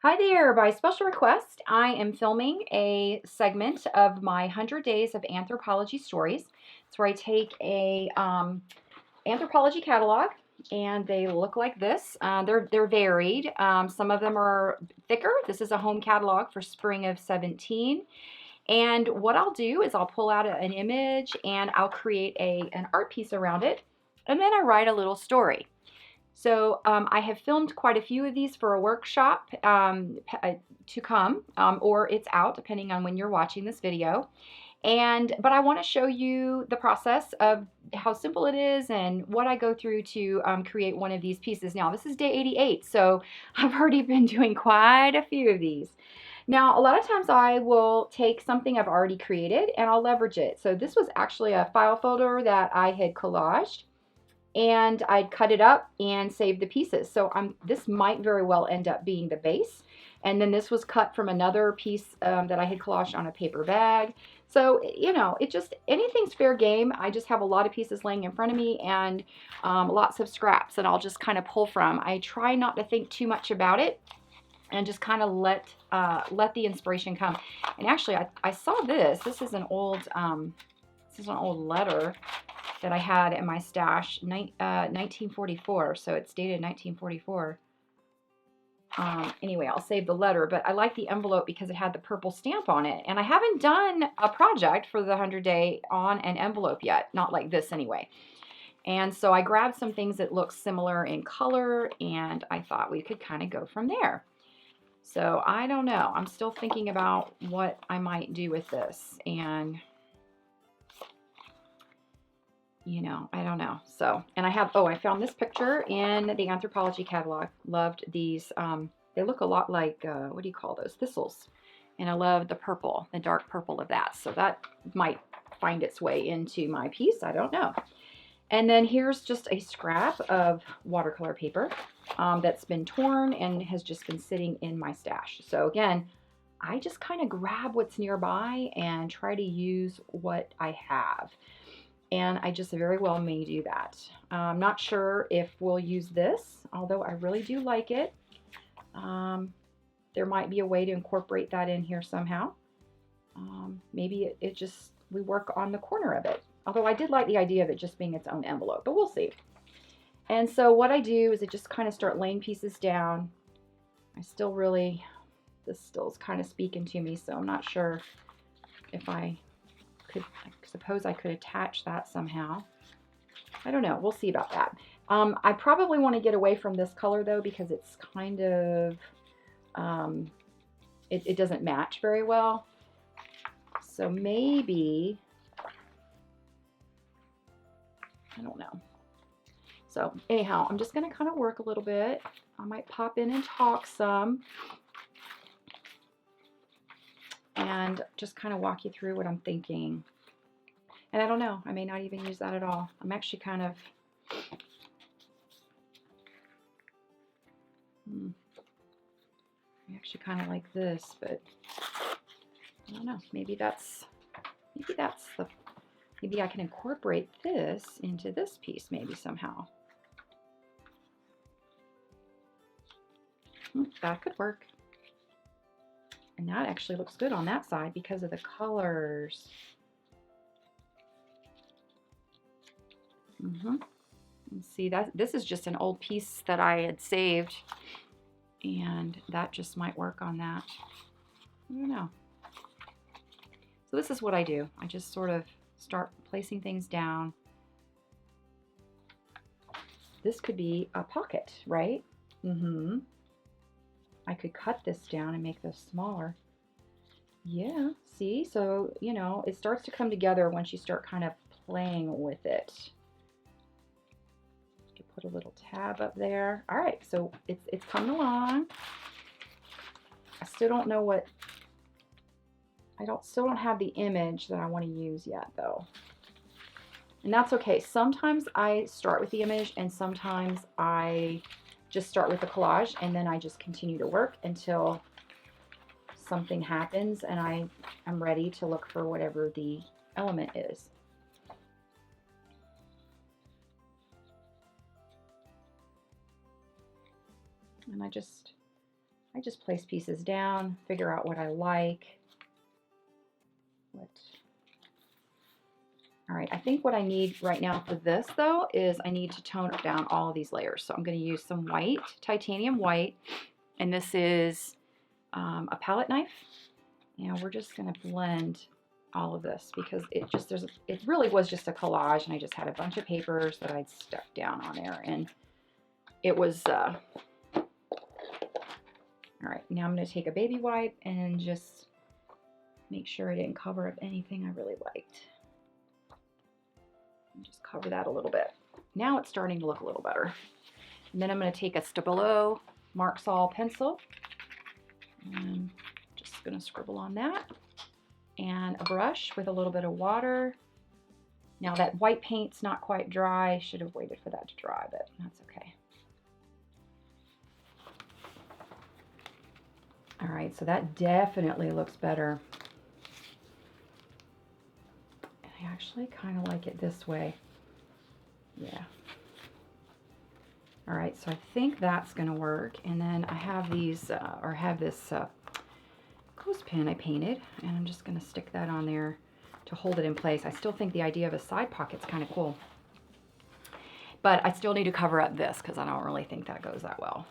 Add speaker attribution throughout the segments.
Speaker 1: Hi there, by special request, I am filming a segment of my 100 Days of Anthropology Stories. It's where I take a anthropology catalog, and they look like this. They're varied. Some of them are thicker. This is a home catalog for spring of 17. And what I'll do is I'll pull out an image and I'll create an art piece around it, and then I write a little story. So I have filmed quite a few of these for a workshop to come, or it's out depending on when you're watching this video. But I want to show you the process of how simple it is and what I go through to create one of these pieces. Now, this is day 88, so I've already been doing quite a few of these. Now, a lot of times I will take something I've already created and I'll leverage it. So this was actually a file folder that I had collaged, and I'd cut it up and save the pieces. So this might very well end up being the base. And then this was cut from another piece that I had collaged on a paper bag. So, anything's fair game. I just have a lot of pieces laying in front of me and lots of scraps that I'll just kind of pull from. I try not to think too much about it and just kind of let the inspiration come. And actually, I saw this. This is an old letter that I had in my stash, 1944, so it's dated 1944. Anyway, I'll save the letter, but I like the envelope because it had the purple stamp on it. And I haven't done a project for the 100-day on an envelope yet, not like this anyway. And so I grabbed some things that look similar in color, and I thought we could kind of go from there. So I don't know. I'm still thinking about what I might do with this, and I don't know. So, and I found this picture in the Anthropologie catalog. Loved these. They look a lot like, what do you call those? Thistles. And I love the purple, the dark purple of that. So that might find its way into my piece. I don't know. And then here's just a scrap of watercolor paper that's been torn and has just been sitting in my stash. So again, I just kind of grab what's nearby and try to use what I have. And I just very well may do that. I'm not sure if we'll use this, although I really do like it. There might be a way to incorporate that in here somehow. Maybe we work on the corner of it. Although I did like the idea of it just being its own envelope, but we'll see. And so what I do is I just kind of start laying pieces down. This still is kind of speaking to me, so I'm not sure if I suppose I could attach that somehow. I don't know. We'll see about that. I probably want to get away from this color though, because it's kind of it doesn't match very well. So maybe, I don't know. So anyhow, I'm just going to kind of work a little bit. I might pop in and talk some and just kind of walk you through what I'm thinking. And I don't know, I may not even use that at all. I'm actually kind of, like this, but I don't know. Maybe I can incorporate this into this piece maybe somehow. That could work. And that actually looks good on that side because of the colors. See, this is just an old piece that I had saved, and that just might work on that. I don't know. So this is what I do. I just sort of start placing things down. This could be a pocket, right? I could cut this down and make this smaller. Yeah, see? So, it starts to come together once you start kind of playing with it. Put a little tab up there. All right, so it's coming along. I still don't know still don't have the image that I want to use yet though. And that's okay. Sometimes I start with the image and sometimes I just start with the collage and then I just continue to work until something happens and I'm ready to look for whatever the element is. And I just I just place pieces down, figure out what I like. All right, I think what I need right now for this, though, is I need to tone down all of these layers. So I'm going to use some white, titanium white, and this is a palette knife. And we're just going to blend all of this because it really was just a collage, and I just had a bunch of papers that I'd stuck down on there, and it was, all right, now I'm going to take a baby wipe and just make sure I didn't cover up anything I really liked. And just cover that a little bit. Now it's starting to look a little better. And then I'm going to take a Stabilo Mark-Sol pencil, and just going to scribble on that, and a brush with a little bit of water. Now that white paint's not quite dry. Should have waited for that to dry, but that's okay. All right, so that definitely looks better. I actually kind of like it this way. Yeah. All right, so I think that's going to work. And then I have these, have this clothespin I painted, and I'm just going to stick that on there to hold it in place. I still think the idea of a side pocket's kind of cool. But I still need to cover up this because I don't really think that goes that well.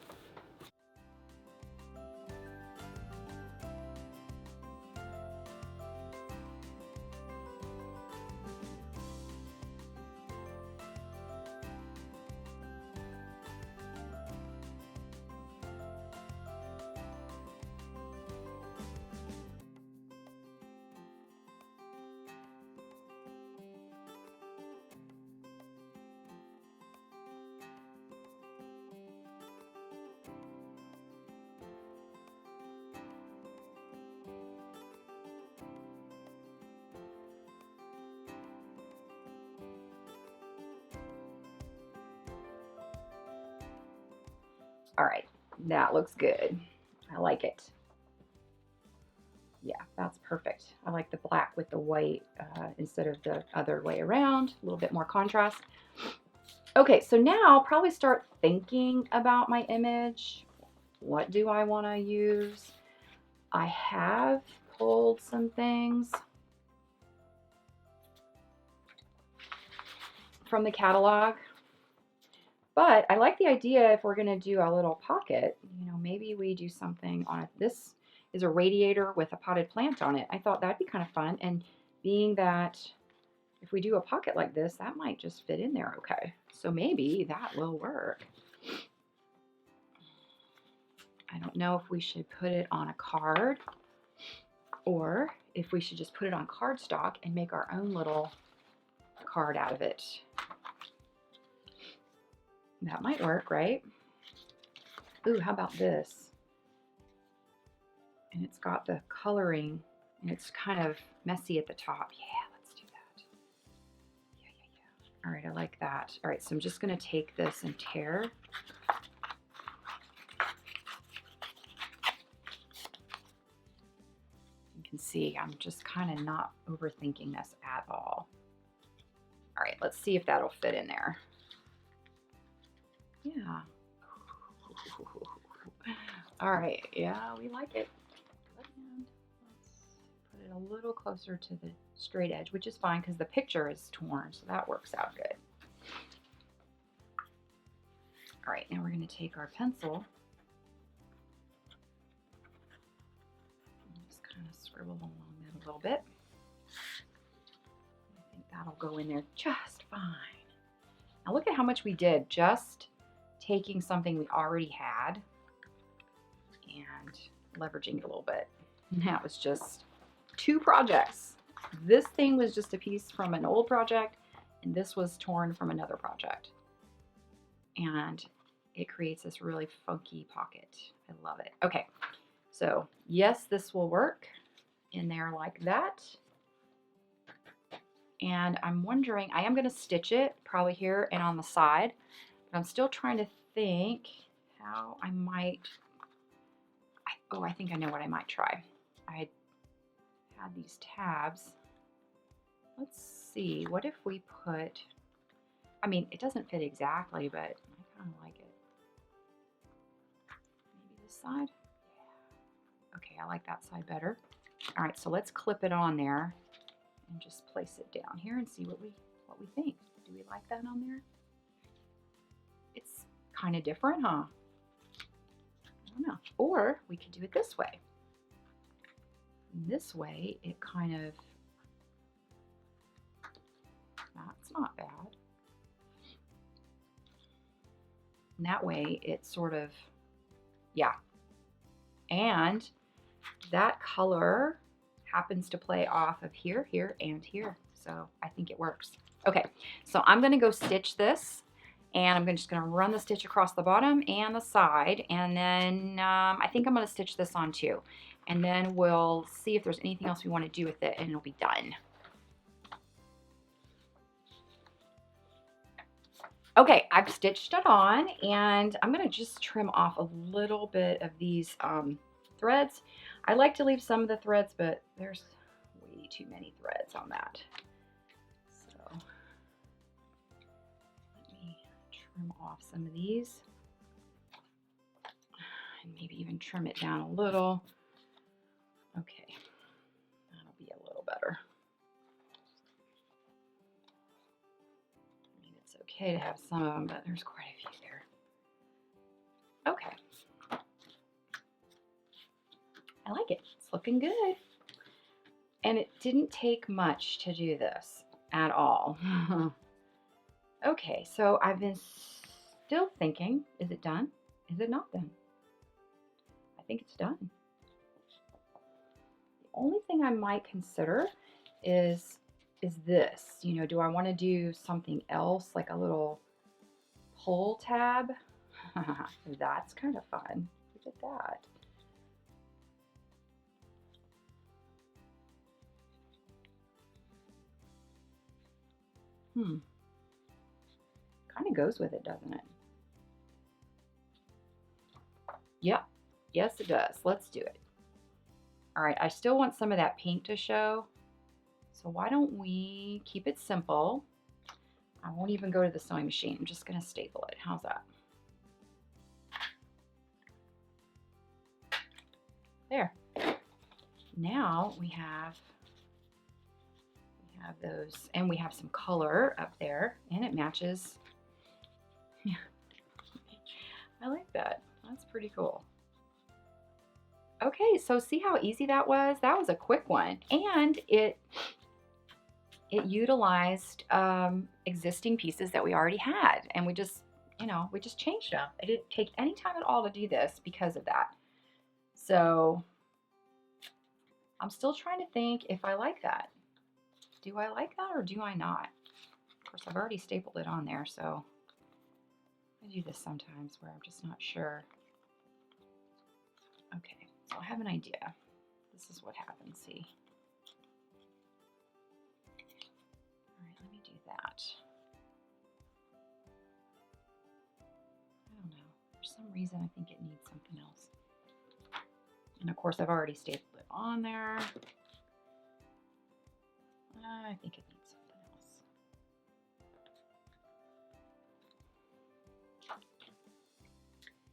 Speaker 1: All right, that looks good. I like it. Yeah, that's perfect. I like the black with the white instead of the other way around. A little bit more contrast. Okay, so now I'll probably start thinking about my image. What do I want to use? I have pulled some things from the catalog, but I like the idea if we're going to do a little pocket, you know, maybe we do something on it. This is a radiator with a potted plant on it. I thought that'd be kind of fun, and being that if we do a pocket like this, that might just fit in there okay. So maybe that will work. I don't know if we should put it on a card or if we should just put it on cardstock and make our own little card out of it. That might work, right? Ooh, how about this? And it's got the coloring, and it's kind of messy at the top. Yeah, let's do that. Yeah. All right, I like that. All right, so I'm just going to take this and tear. You can see I'm just kind of not overthinking this at all. All right, let's see if that'll fit in there. Yeah. All right, yeah, we like it. And let's put it a little closer to the straight edge, which is fine because the picture is torn, so that works out good. All right, now we're going to take our pencil and just kind of scribble along that a little bit. I think that'll go in there just fine. Now look at how much we did just taking something we already had and leveraging it a little bit. And that was just 2 projects. This thing was just a piece from an old project, and this was torn from another project. And it creates this really funky pocket. I love it. Okay, so yes, this will work in there like that. And I'm wondering, I am going to stitch it probably here and on the side, but I'm still trying to think how I might, I think I know what I might try. I had these tabs. Let's see, what if we put, I mean, it doesn't fit exactly, but I kind of like it. Maybe this side? Okay, I like that side better. All right, so let's clip it on there and just place it down here and see what we think. Do we like that on there? It's kind of different, huh? I don't know. Or we could do it this way. This way, it kind of, that's not bad. And that way, it sort of, yeah. And that color happens to play off of here, here, and here. So I think it works. Okay, so I'm gonna go stitch this, and I'm just gonna run the stitch across the bottom and the side, and then I think I'm gonna stitch this on too. And then we'll see if there's anything else we wanna do with it, and it'll be done. Okay, I've stitched it on, and I'm gonna just trim off a little bit of these threads. I like to leave some of the threads, but there's way too many threads on that. So let me trim off some of these, and maybe even trim it down a little. Okay, that'll be a little better. I mean, it's okay to have some of them, but there's quite a few there. Okay. I like it. It's looking good. And it didn't take much to do this at all. Okay, so I've been still thinking, is it done? Is it not done? I think it's done. The only thing I might consider is this. You know, do I want to do something else, like a little pull tab? That's kind of fun. Look at that. Kind of goes with it, doesn't it? Yep. Yes, it does. Let's do it. All right, I still want some of that pink to show. So why don't we keep it simple? I won't even go to the sewing machine. I'm just going to staple it. How's that? There. Now we have those, and we have some color up there, and it matches. Yeah. I like that. That's pretty cool. Okay, so see how easy that was? That was a quick one, and it utilized existing pieces that we already had, and we just changed them. It didn't take any time at all to do this because of that. So I'm still trying to think if I like that. Do I like that or do I not? Of course, I've already stapled it on there, so I do this sometimes where I'm just not sure. Okay, so I have an idea. This is what happens, see? All right, let me do that. I don't know. For some reason, I think it needs something else. And of course, I've already stapled it on there. I think it needs something else.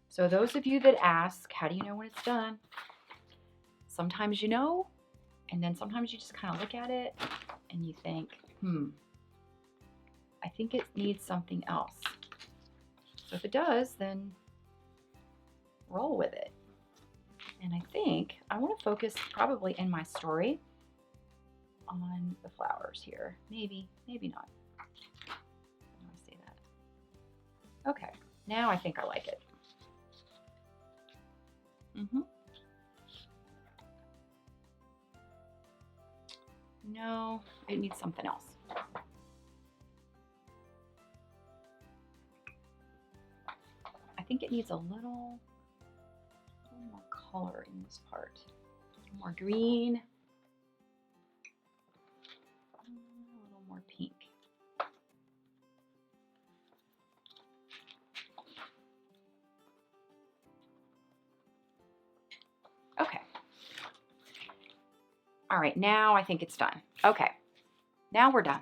Speaker 1: So those of you that ask, how do you know when it's done? Sometimes you know, and then sometimes you just kind of look at it and you think, I think it needs something else. So if it does, then roll with it. And I think I want to focus probably in my story on the flowers here. Maybe not. I don't want to say that. Okay, now I think I like it. No, it needs something else. I think it needs a little more color in this part. A little more green. A little more pink. Okay. All right, now I think it's done. Okay, now we're done.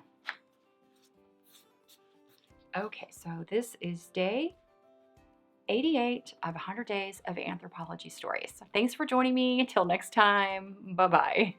Speaker 1: Okay, so this is day 88 of 100 Days of Anthropology Stories. Thanks for joining me. Until next time, bye-bye.